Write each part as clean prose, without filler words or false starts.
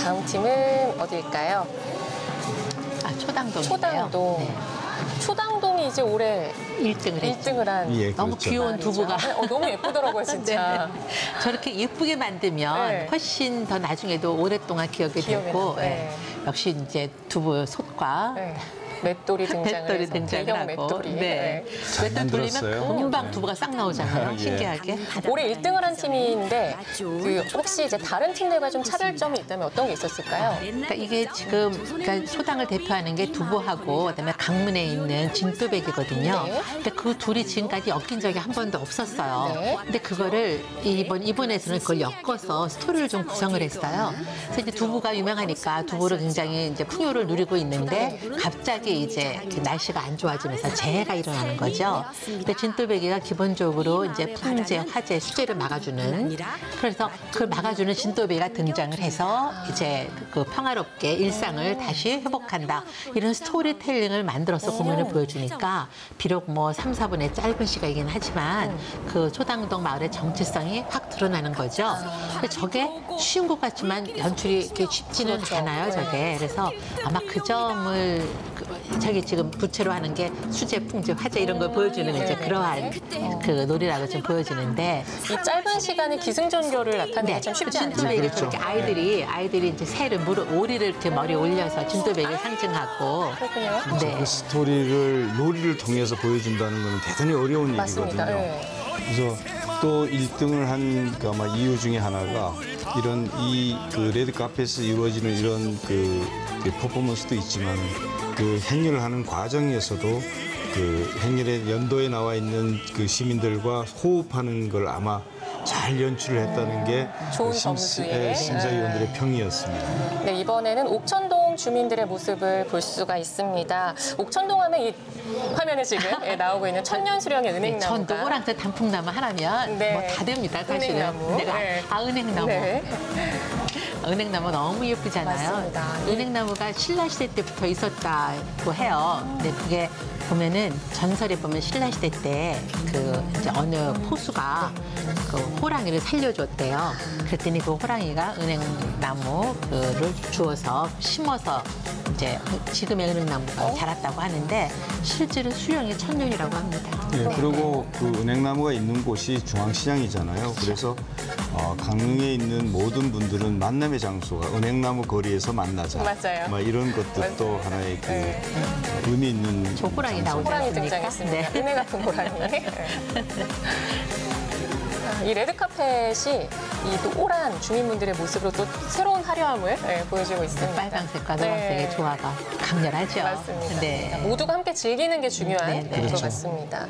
다음 팀은 어디일까요? 아, 초당동이에요. 초당동. 네. 초당동이 이제 올해 1등을 한. 예, 너무 그렇죠. 귀여운 두부가. 너무 예쁘더라고요, 진짜. 네. 저렇게 예쁘게 만들면 네. 훨씬 더 나중에도 오랫동안 기억이 되고 네. 역시 이제 두부 솥과 네. 맷돌이 등장을 맷돌이 해서 등장을 대형 하고 맷돌이. 네. 잘 맷돌 돌리면 만들었어요. 금방 네. 두부가 싹 나오잖아요. 예. 신기하게. 올해 1등을 한 팀인데 혹시 이제 다른 팀들과 좀 차별점이 있다면 어떤 게 있었을까요? 그러니까 이게 지금 그러니까 소당을 대표하는 게 두부하고 그다음에 강문에 있는 진또백이거든요. 네. 근데 그 둘이 지금까지 엮인 적이 한 번도 없었어요. 네. 근데 그거를 이번에서는 그걸 엮어서 스토리를 좀 구성을 했어요. 그래서 이제 두부가 유명하니까 두부를 굉장히 이제 풍요를 누리고 있는데 갑자기 이제 날씨가 안 좋아지면서 재해가 일어나는 거죠. 근데 진또배기가 기본적으로 이제 풍재, 화재, 수재를 막아주는 그래서 그걸 막아주는 진또배기가 등장을 해서 이제 그 평화롭게 일상을 다시 회복한다. 이런 스토리텔링을 만들어서 공연을 보여주니까 비록 뭐 3, 4분의 짧은 시간이긴 하지만 그 초당동 마을의 정체성이 확 드러나는 거죠. 근데 저게 쉬운 것 같지만 연출이 이렇게 쉽지는 그렇죠. 않아요, 저게. 그래서 아마 그 점을 저기 지금 부채로 하는 게 수재, 풍재, 화재 이런 걸 보여주는 이제 그러한 그 놀이라고 좀 보여지는데 이 짧은 시간에 기승전결을 나타내기 참 쉽지 않죠. 진또배기 그렇죠. 그렇게 아이들이 이제 새를 오리를 이렇게 머리에 올려서 진또배기를 상징하고 그렇군요. 네. 그 스토리를 놀이를 통해서 보여준다는 건 대단히 어려운 맞습니다. 일이거든요. 네. 그래서 또 1등을 한 그 아마 이유 중에 하나가 이런 그 레드 카펫에서 이루어지는 이런 그 퍼포먼스도 있지만 그 행렬을 하는 과정에서도 그 행렬의 연도에 나와 있는 그 시민들과 호흡하는 걸 아마 잘 연출을 했다는 게 좋은 그 점수에. 심사위원들의 평이었습니다. 네, 이번에는 옥천동 주민들의 모습을 볼 수가 있습니다. 옥천동 하면 이 화면에 지금 나오고 있는 천년수령의 은행나무가. 전도 호랑새 단풍나무 하나면 네. 뭐 다 됩니다, 사실은. 은행나무. 내가 네. 은행나무. 네. 은행나무 너무 예쁘잖아요. 맞습니다. 은행나무가 신라시대 때부터 있었다고 해요. 근데 그게 보면은 전설에 보면 신라시대 때 그 이제 어느 포수가 그 호랑이를 살려줬대요. 그랬더니 그 호랑이가 은행나무를 주워서 심어서 이제 지금의 은행나무가 자랐다고 하는데 실제로 수령이 1000년이라고 합니다. 예, 그리고 그 은행나무가 있는 곳이 중앙시장이잖아요. 그래서 강릉에 있는 모든 분들은 만남의 장소가 은행나무 거리에서 만나자. 맞아요. 막 이런 것들도 하나의 그 의미 있는 저 호랑이 장소. 나오지 호랑이 않습니까? 등장했습니다. 네. 은혜 같은 호랑이. 이 레드카펫이 이 또 오란 주민분들의 모습으로 또 새로운 화려함을 보여주고 있습니다. 빨강색과 네. 노란색의 조화가 강렬하죠. 맞습니다. 네. 모두가 함께 즐기는 게 중요한 네, 네. 것 그렇죠. 같습니다.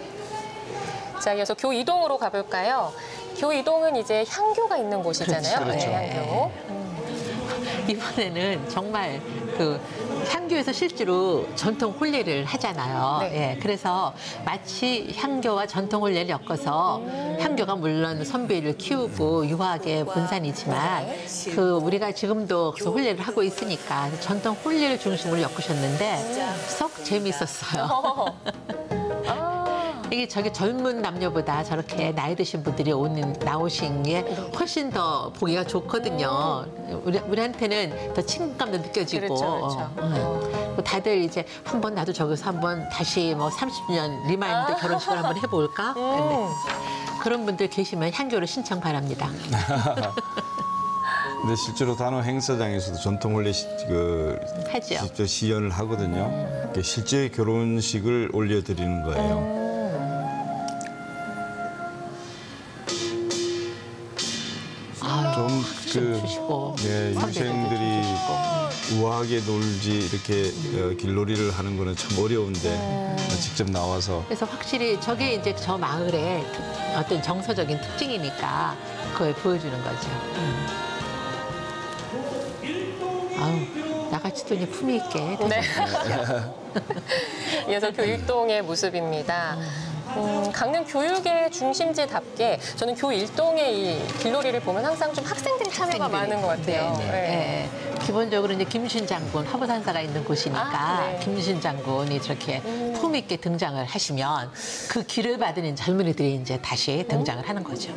자, 이어서 교이동으로 가볼까요? 교이동은 이제 향교가 있는 곳이잖아요. 그렇죠. 네, 향교. 이번에는 정말 그 향교에서 실제로 전통 혼례를 하잖아요. 네. 예, 그래서 마치 향교와 전통 혼례를 엮어서 향교가 물론 선비를 키우고 유화하게 본산이지만 그 우리가 지금도 그 혼례를 하고 있으니까 전통 혼례를 중심으로 엮으셨는데 썩 재미있었어요. 이게 저기 젊은 남녀보다 저렇게 나이 드신 분들이 나오신 게 훨씬 더 보기가 좋거든요. 우리한테는 더 친근감도 느껴지고. 그렇죠, 그렇죠. 다들 이제 한번 나도 저기서 한번 다시 뭐 30년 리마인드 결혼식을 한번 해볼까? 네. 그런 분들 계시면 향교를 신청 바랍니다. 근데 실제로 단원 행사장에서도 전통 혼례 하죠. 직접 시연을 하거든요. 실제 결혼식을 올려드리는 거예요. 좀 주시고 유생들이 우아하게 놀지 이렇게 길놀이를 하는 거는 참 어려운데 직접 나와서. 그래서 확실히 저게 이제 저 마을의 어떤 정서적인 특징이니까 그걸 보여주는 거죠. 아우, 나같이 돈이 품위 있게. 네. 이어서 교일동의 모습입니다. 강릉 교육의 중심지답게 저는 교일동의 이 길놀이를 보면 항상 좀 학생들이 참여가 많은 것 같아요. 네. 기본적으로 이제 김신 장군 화보산사가 있는 곳이니까 네. 김신 장군이 저렇게 품 있게 등장을 하시면 그 길을 받은 젊은이들이 이제 다시 등장을 하는 거죠.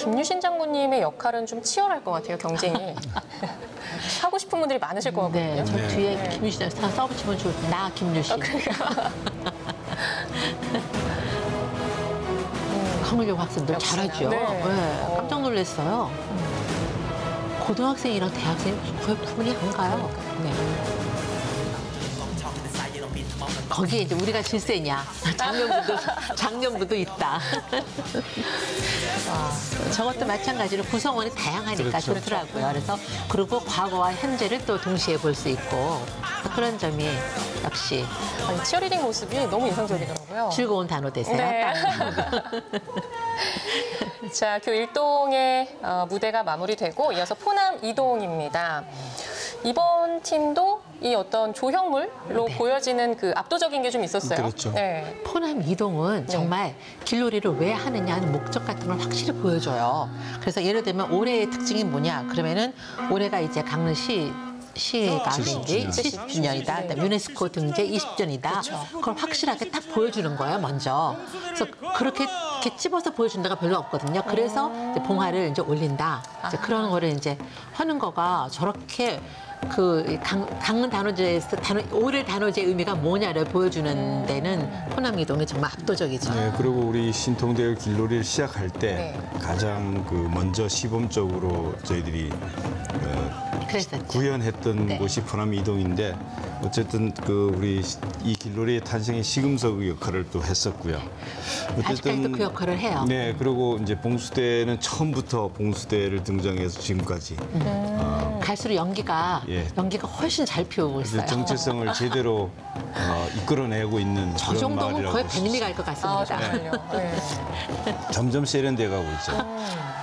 김유신 장군님의 역할은 좀 치열할 것 같아요, 경쟁이. 하고 싶은 분들이 많으실 것 같거든요. 네, 저 뒤에 김유신 다 써붙이면 좋을 텐데. 나 김유신. 황은영 학생들 역시나. 잘하죠. 네. 네, 깜짝 놀랐어요. 고등학생이랑 대학생 거의 구분이 안 가요. 네. 거기에 이제 우리가 질세냐. 장년부도 있다. 저것도 마찬가지로 구성원이 다양하니까 그렇죠. 좋더라고요. 그래서 그리고 과거와 현재를 또 동시에 볼 수 있고 그런 점이 역시 아니, 치어리딩 모습이 너무 인상적이더라고요. 즐거운 단어 되세요. 네. 자, 교 1동의 무대가 마무리되고 이어서 포남 2동입니다. 이번 팀도 이 어떤 조형물로 보여지는 그 압도적인 게 좀 있었어요. 그렇죠. 네. 포남 이동은 정말 길놀이를 왜 하느냐 하는 목적 같은 걸 확실히 보여줘요. 그래서 예를 들면 올해의 특징이 뭐냐 그러면은 올해가 이제 강릉시 시가 이제 70주년이다. 그다음에 유네스코 등재 20주년이다. 그걸 확실하게 딱 보여주는 거예요, 먼저. 그래서 그렇게 이렇게 찝어서 보여준 데가 별로 없거든요. 그래서 이제 봉화를 이제 올린다. 이제 그런 거를 이제 하는 거가 저렇게 그 강릉 단오제에서 올해 단오제의 의미가 뭐냐를 보여주는 데는 호남 이동이 정말 압도적이죠. 네, 그리고 우리 신통대교 길놀이를 시작할 때 네. 가장 그 먼저 시범적으로 저희들이 그랬었죠. 구현했던 네. 곳이 포남 이동인데 어쨌든 그 우리 이 길놀이의 탄생의 시금석 역할을 또 했었고요. 아직까지도 그 역할을 해요. 네, 그리고 이제 봉수대는 처음부터 봉수대를 등장해서 지금까지 갈수록 연기가 예. 훨씬 잘 피우고 있어요. 정체성을 제대로 이끌어내고 있는 저 그런 정도면 마을이라고 거의 볼수 백미 있어요. 갈 것 아, 같습니다. 정말요. 네. 점점 세련돼 가고 있죠.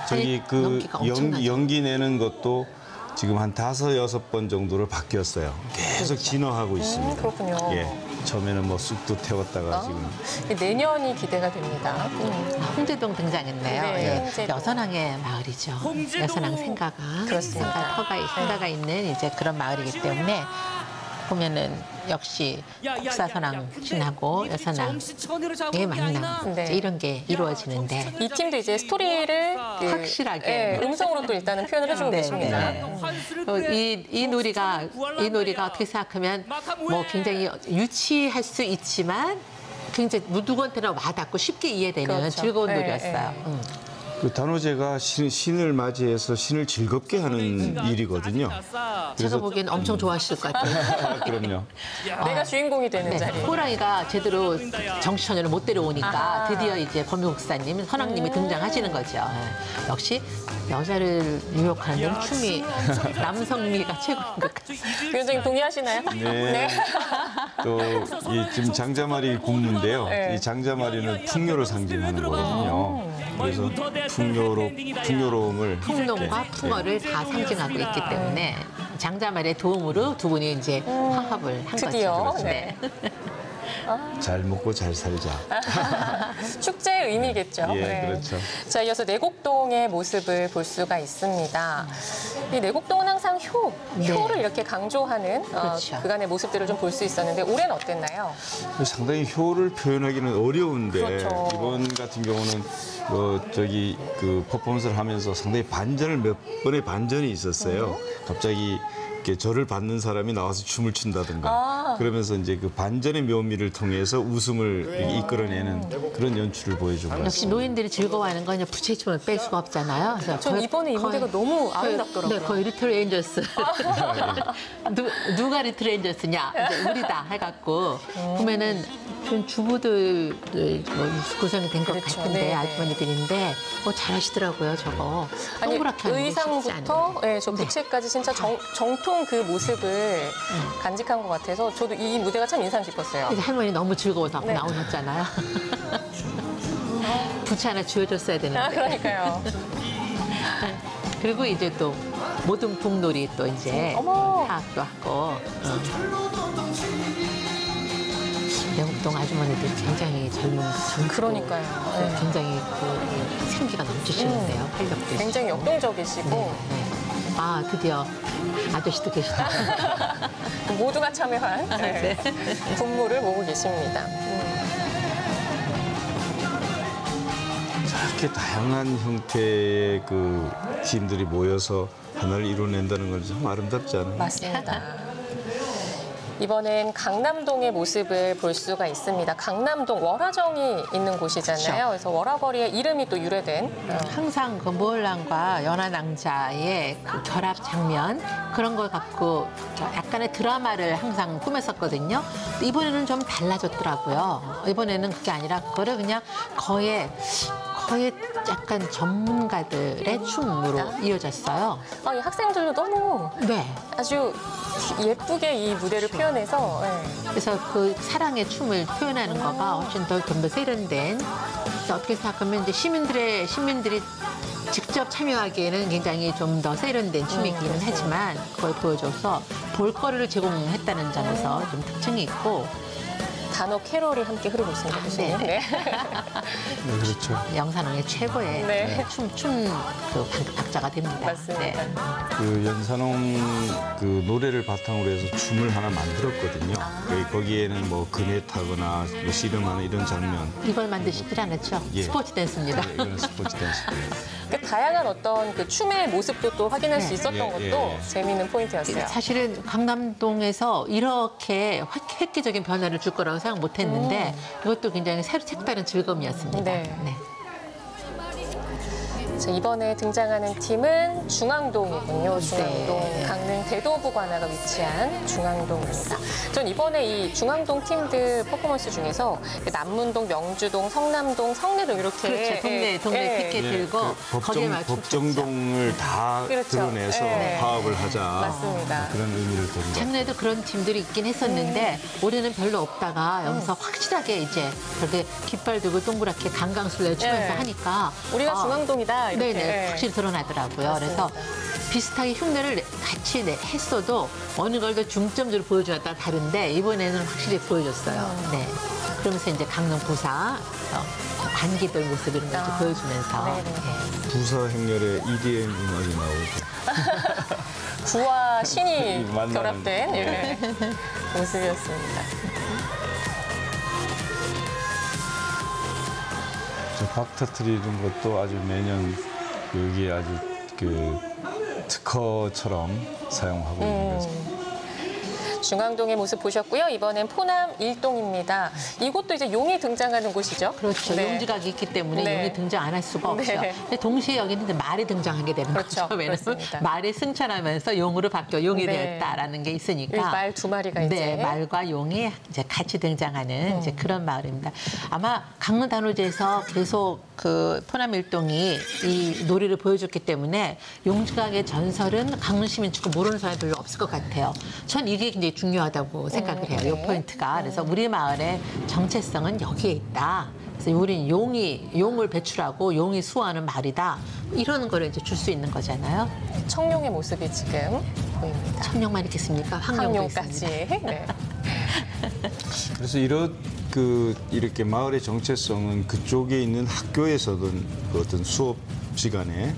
저희 아니, 그 연기가 엄청나죠. 연기 내는 것도 지금 한 5-6번 정도를 바뀌었어요. 계속 진화하고 있습니다. 그렇군요. 예, 처음에는 뭐 쑥도 태웠다가 지금 내년이 기대가 됩니다. 홍제동 등장했네요. 네, 예. 홍제동. 여선항의 마을이죠. 여선항 생가가 그렇습니다. 생가가 있는 이제 그런 마을이기 때문에 보면은 역시 국사선항 신하고 여선항의 만남 네. 이제 이런 게 이루어지는데 이 팀도 이제 스토리를 그, 확실하게. 예, 음성으로 또 일단은 표현을 해주고 네, 계십니다. 네. 이 놀이가 어떻게 생각하면 뭐 굉장히 유치할 수 있지만 굉장히 누구한테나 와닿고 쉽게 이해되는 그렇죠. 즐거운 네, 놀이였어요. 그 단오제가 신을 맞이해서 신을 즐겁게 하는 일이거든요. 제가 보기엔 엄청 좋아하실 것 같아요. 그럼요. 내가 주인공이 되는 네, 자리. 호랑이가 제대로 정치처녀를 못 데려오니까 드디어 이제 범육사님, 선왕님이 등장하시는 거죠. 네. 역시 여자를 유혹하는 데는 춤이 남성미가 최고인 것 같아요. 위원장님 동의하시나요? 네. 또 이 지금 장자마리 군무인데요. 네. 이 장자마리는 풍요를 상징하는 거거든요. 그래서 풍요로움을 풍농과 이렇게, 풍어를 다 상징하고 있기 때문에 장자말의 도움으로 두 분이 이제 화합을 한 드디어. 거죠. 네. 잘 먹고 잘 살자. 축제의 의미겠죠. 예, 그렇죠. 자, 이어서 내곡동의 모습을 볼 수가 있습니다. 이 내곡동은 항상 효를 이렇게 강조하는 그렇죠. 그간의 모습들을 좀 볼 수 있었는데 올해는 어땠나요? 상당히 효를 표현하기는 어려운데 그렇죠. 이번 같은 경우는 저기 그 퍼포먼스를 하면서 상당히 몇 번의 반전이 있었어요. 갑자기 이렇게 저를 받는 사람이 나와서 춤을 춘다든가 그러면서 이제 그 반전의 묘미를 통해서 웃음을 이렇게 이끌어내는 그런 연출을 보여준 것 역시 같습니다. 노인들이 즐거워하는 건 부채춤을 뺄 수가 없잖아요. 그래서 전 이번에 이 무대가 너무 아름답더라고요. 네, 거의 리틀 엔젤스. 누가 리틀 엔젤스냐? 이제 우리다 해갖고 보면은 좀 주부들 뭐 구성이 된 것 그렇죠. 같은데 네, 네. 아주머니들인데 잘하시더라고요. 저거 아니, 동그랗게 하는 게 쉽지 의상부터 않아요. 저 부채까지 진짜 정통 그 모습을 간직한 것 같아서 저도 이 무대가 참 인상 깊었어요. 이제 할머니 너무 즐거워서 네. 나오셨잖아요. 부채 하나 쥐어줬어야 되는데. 그러니까요. 그리고 이제 또 모든 북놀이 또 이제 어머. 파악도 하고. 내곡동 아주머니들이 굉장히 젊은 그러니까요. 네. 굉장히 그 생기가 넘치시는데요. 활력도 굉장히 역동적이시고 네. 아 드디어 아저씨도 계시다. 모두가 참여한 분무를 모으고 계십니다. 이렇게 다양한 형태의 그 팀들이 모여서 하나를 이뤄낸다는 건 참 아름답지 않아요? 맞습니다. 이번엔 강남동의 모습을 볼 수가 있습니다. 강남동 월화정이 있는 곳이잖아요. 그렇죠. 그래서 월화거리의 이름이 또 유래된 항상 그 모을랑과 연하낭자의 그 결합 장면 그런 걸 갖고 약간의 드라마를 항상 꾸몄었거든요. 이번에는 좀 달라졌더라고요. 이번에는 그게 아니라 그거를 그냥 거의 약간 전문가들의 춤으로 이어졌어요. 이 학생들도 너무 네. 아주 예쁘게 이 무대를 표현해서 네. 그래서 그 사랑의 춤을 표현하는 거가 훨씬 좀 더 세련된. 그래서 어떻게 생각하면 이제 시민들이 직접 참여하기에는 굉장히 좀 더 세련된 춤이기는 하지만 그걸 보여줘서 볼거리를 제공했다는 점에서 좀 특징이 있고. 단어 캐롤이 함께 흐르고 있습니다, 교수님. 네. 네. 네, 그렇죠. 영산왕의 최고의 네. 춤 박자가 됩니다. 맞습니다. 네. 그 연산홍 그 노래를 바탕으로 해서 춤을 하나 만들었거든요. 거기에는 뭐 그네 타거나 뭐 씨름하는 이런 장면. 이걸 만드시질 않았죠? 예. 스포츠 댄스입니다. 네, 이거는 스포츠 댄스고요. 그 다양한 어떤 그 춤의 모습도 또 확인할 수 네. 있었던 예, 것도 예. 재미있는 포인트였어요. 사실은 강남동에서 이렇게 획기적인 변화를 줄 거라고 생각 못 했는데 이것도 굉장히 색다른 즐거움이었습니다. 네. 자, 이번에 등장하는 팀은 중앙동이군요. 중앙동 네. 강릉 대도부 관아가 위치한 중앙동입니다. 전 이번에 이 중앙동 팀들 퍼포먼스 중에서 남문동, 명주동, 성남동, 성내동 이렇게 그렇죠. 동네 예. 피켓 들고 거기에 맞춰 법정동을 다 그렇죠. 드러내서 네. 화합을 하자. 맞습니다. 그런 의미를 둔다. 작년에도 그런 팀들이 있긴 했었는데 올해는 별로 없다가 여기서 확실하게 이제 그렇게 깃발 들고 동그랗게 강강술래 추면서 네. 하니까 우리가 중앙동이다 이렇게. 네네 확실히 드러나더라고요. 맞습니다. 그래서 비슷하게 흉내를 같이 했어도 어느 걸 더 중점적으로 보여주었다 다른데 이번에는 확실히 보여줬어요. 네. 그러면서 이제 강릉 부사 관기들 모습 이런 것도 보여주면서 네네. 네. 부사 행렬에 EDM 음악이 나오고. 부와 신이 만나는. 결합된 예. 모습이었습니다. 박 터트리는 것도 아주 매년 여기에 아주 그 특허처럼 사용하고 있는 거죠. 중앙동의 모습 보셨고요. 이번엔 포남 일동입니다. 이곳도 이제 용이 등장하는 곳이죠. 그렇죠. 네. 용지각이 있기 때문에 네. 용이 등장 안 할 수가 없죠. 네. 근데 동시에 여기는 이제 말이 등장하게 되는 그렇죠. 거죠. 왜냐하면 그렇습니다. 말이 승천하면서 용으로 바뀌어 용이 네. 되었다라는 게 있으니까. 말 두 마리가 이제. 네, 말과 용이 이제 같이 등장하는 이제 그런 마을입니다. 아마 강릉 단오제에서 계속 그 포남 일동이 이 놀이를 보여줬기 때문에 용지각의 전설은 강릉 시민 치고 모르는 사람이 별로 없을 것 같아요. 전 이게 굉장히 중요하다고 생각을 해요. 이 네. 포인트가. 그래서 우리 마을의 정체성은 여기에 있다. 그래서 우리는 용을 배출하고 용이 수호하는 마을이다. 이런 거를 이제 줄 수 있는 거잖아요. 청룡의 모습이 지금 보입니다. 청룡만 있겠습니까? 황룡도 황룡까지. 있습니다. 네. 그래서 이렇게 마을의 정체성은 그쪽에 있는 학교에서든 그 어떤 수업 시간에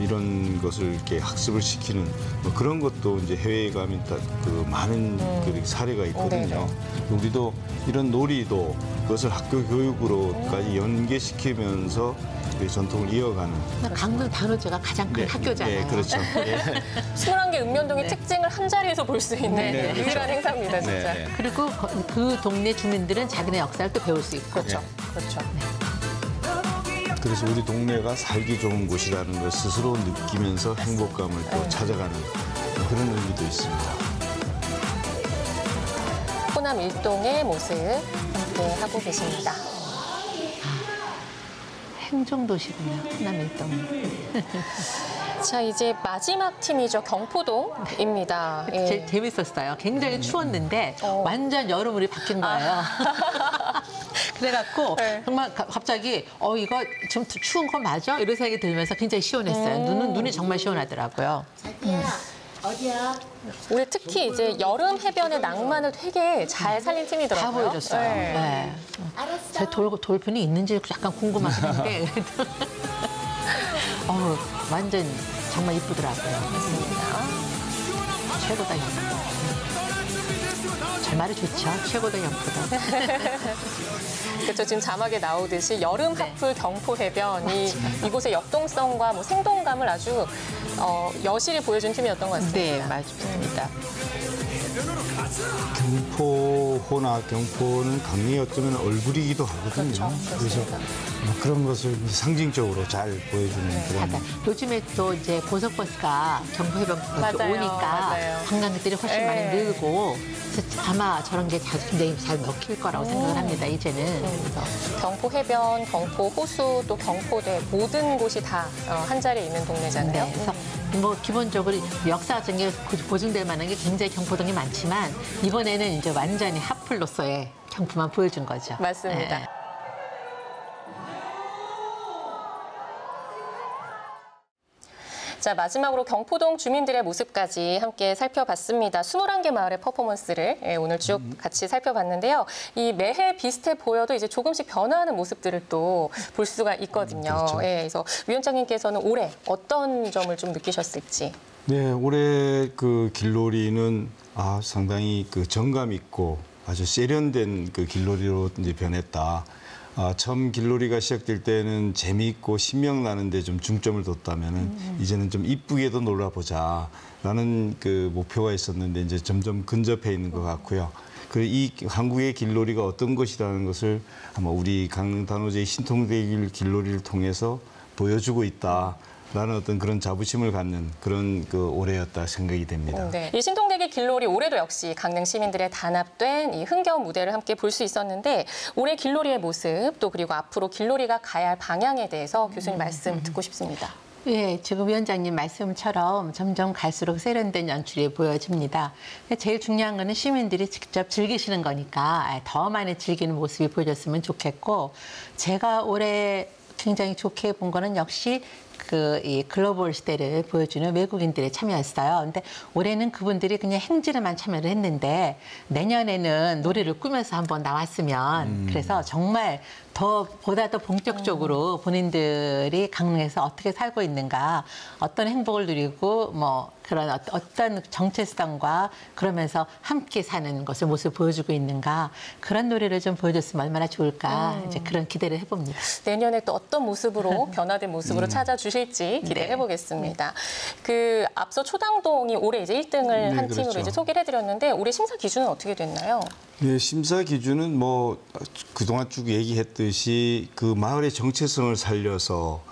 이런 것을 이렇게 학습을 시키는 뭐 그런 것도 이제 해외에 가면 그 많은 그 사례가 있거든요. 우리도 이런 놀이도 그것을 학교 교육으로까지 연계시키면서 우리 전통을 이어가는. 강릉 단오제가 가장 큰 학교잖아요. 네, 그렇죠. 예. 21개 읍면동의 네. 특징을 한 자리에서 볼 수 있는 네, 그렇죠. 유일한 행사입니다, 진짜. 네, 네. 그리고 그 동네 주민들은 자기네 역사를 또 배울 수 있고. 그렇죠. 그렇죠. 그래서 우리 동네가 살기 좋은 곳이라는 걸 스스로 느끼면서 행복감을 또 찾아가는 그런 의미도 있습니다. 호남 일동의 모습 함께 하고 계십니다. 행정도시군요. 호남 일동. 자, 이제 마지막 팀이죠. 경포동입니다. 예. 재밌었어요. 굉장히 추웠는데 완전 여름으로 바뀐 거예요. 그래갖고 네. 정말 갑자기 이거 좀 추운 거 맞아? 이런 생각이 들면서 굉장히 시원했어요. 눈이 정말 시원하더라고요. 어디야? 올해 특히 이제 여름 해변의 낭만을 되게 잘 살린 팀이더라고요. 다 보여줬어요. 네. 네. 알았어. 제 돌핀이 있는지 약간 궁금하긴 한데 완전 정말 이쁘더라고요. 최고다 이거. 정말 좋죠. 최고도 경포동. 그렇죠. 지금 자막에 나오듯이 여름 하풀 경포 해변이 이곳의 역동성과 뭐 생동감을 아주 여실히 보여준 팀이었던 것 같습니다. 네, 맞습니다. 경포호나 경포는 강릉의 어쩌면 얼굴이기도 하거든요. 그렇죠. 그래서 그런 것을 상징적으로 잘 보여주는 그런. 요즘에 또 이제 고속버스가 경포해변 맞아요, 오니까 맞아요. 관광객들이 훨씬 네. 많이 늘고 그래서 아마 저런 게 굉장히 잘 먹힐 거라고 생각을 합니다. 이제는. 그래서 경포 해변, 경포 호수, 또 경포대 모든 곳이 다 한 자리에 있는 동네잖아요. 네, 그래서 뭐 기본적으로 역사적인 게 보증될 만한 게 굉장히 경포동이 많지만 이번에는 이제 완전히 핫플로서의 경포만 보여준 거죠. 맞습니다. 네. 자, 마지막으로 경포동 주민들의 모습까지 함께 살펴봤습니다. 21개 마을의 퍼포먼스를 오늘 쭉 같이 살펴봤는데요. 이 매해 비슷해 보여도 이제 조금씩 변화하는 모습들을 또 볼 수가 있거든요. 그렇죠. 예, 그래서 위원장님께서는 올해 어떤 점을 좀 느끼셨을지. 네, 올해 그 길놀이는 상당히 그 정감 있고 아주 세련된 그 길놀이로 이제 변했다. 처음 길놀이가 시작될 때는 재미있고 신명나는데 좀 중점을 뒀다면은 이제는 좀 이쁘게도 놀아보자라는 그 목표가 있었는데 이제 점점 근접해 있는 것 같고요. 그리고 이 한국의 길놀이가 어떤 것이라는 것을 아마 우리 강릉 단오제의 신통대길 길놀이를 통해서 보여주고 있다. 라는 어떤 그런 자부심을 갖는 그런 그 올해였다 생각이 됩니다. 네. 이 신통대길 길놀이 올해도 역시 강릉 시민들의 단합된 이 흥겨운 무대를 함께 볼 수 있었는데 올해 길놀이의 모습 또 그리고 앞으로 길놀이가 가야 할 방향에 대해서 교수님 말씀 듣고 싶습니다. 예, 지금 위원장님 말씀처럼 점점 갈수록 세련된 연출이 보여집니다. 제일 중요한 거는 시민들이 직접 즐기시는 거니까 더 많이 즐기는 모습이 보여졌으면 좋겠고 제가 올해 굉장히 좋게 본 거는 역시 이 글로벌 시대를 보여주는 외국인들의 참여였어요. 근데 올해는 그분들이 그냥 행진에만 참여를 했는데 내년에는 노래를 꾸며서 한번 나왔으면 그래서 정말 보다 더 본격적으로 본인들이 강릉에서 어떻게 살고 있는가, 어떤 행복을 누리고 뭐 그런 어떤 정체성과 그러면서 함께 사는 것을 모습을 보여주고 있는가 그런 노래를 좀 보여줬으면 얼마나 좋을까 이제 그런 기대를 해봅니다. 내년에 또 어떤 모습으로 변화된 모습으로 찾아주실지 기대해 보겠습니다. 그 앞서 초당동이 올해 이제 1등을 한 팀으로 그렇죠. 이제 소개를 해드렸는데 올해 심사 기준은 어떻게 됐나요? 네, 심사 기준은 뭐 그동안 쭉 얘기했듯이 그 마을의 정체성을 살려서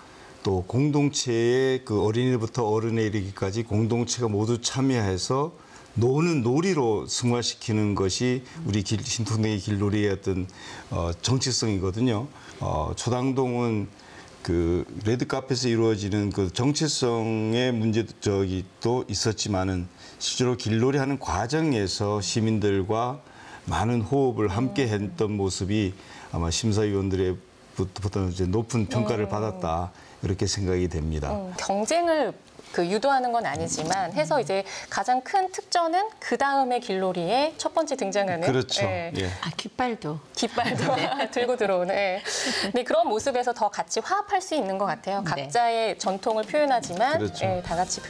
또 공동체의 그 어린이부터 어른에 이르기까지 공동체가 모두 참여해서 노는 놀이로 승화시키는 것이 우리 신통대길 길놀이의 어떤 정체성이거든요. 초당동은 그 레드카펫에서 이루어지는 그 정체성의 문제도 있었지만은 실제로 길놀이하는 과정에서 시민들과 많은 호흡을 함께 했던 모습이 아마 심사위원들의부터 이제 높은 평가를 받았다 이렇게 생각이 됩니다. 경쟁을 유도하는 건 아니지만 해서 이제 가장 큰 특전은 그 다음에 길놀이에 첫 번째 등장하는 그렇죠. 예. 예. 깃발도. 깃발도 들고 들어오는. 예. 근데 그런 모습에서 더 같이 화합할 수 있는 것 같아요. 각자의 전통을 표현하지만 그렇죠. 예, 다 같이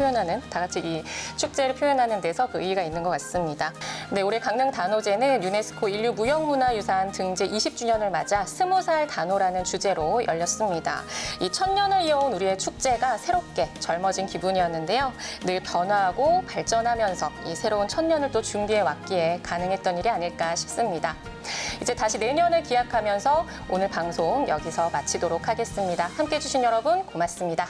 이 축제를 표현하는 데서 그 의의가 있는 것 같습니다. 네, 올해 강릉 단오제는 유네스코 인류 무형문화유산 등재 20주년을 맞아 20살 단오라는 주제로 열렸습니다. 이 1000년을 이어온 우리의 축제가 새롭게 젊어진 기분이었는데요. 늘 변화하고 발전하면서 이 새로운 1000년을 또 준비해 왔기에 가능했던 일이 아닐까 싶습니다. 이제 다시 내년을 기약하면서 오늘 방송 여기서 마치도록 하겠습니다. 함께해 주신 여러분 고맙습니다.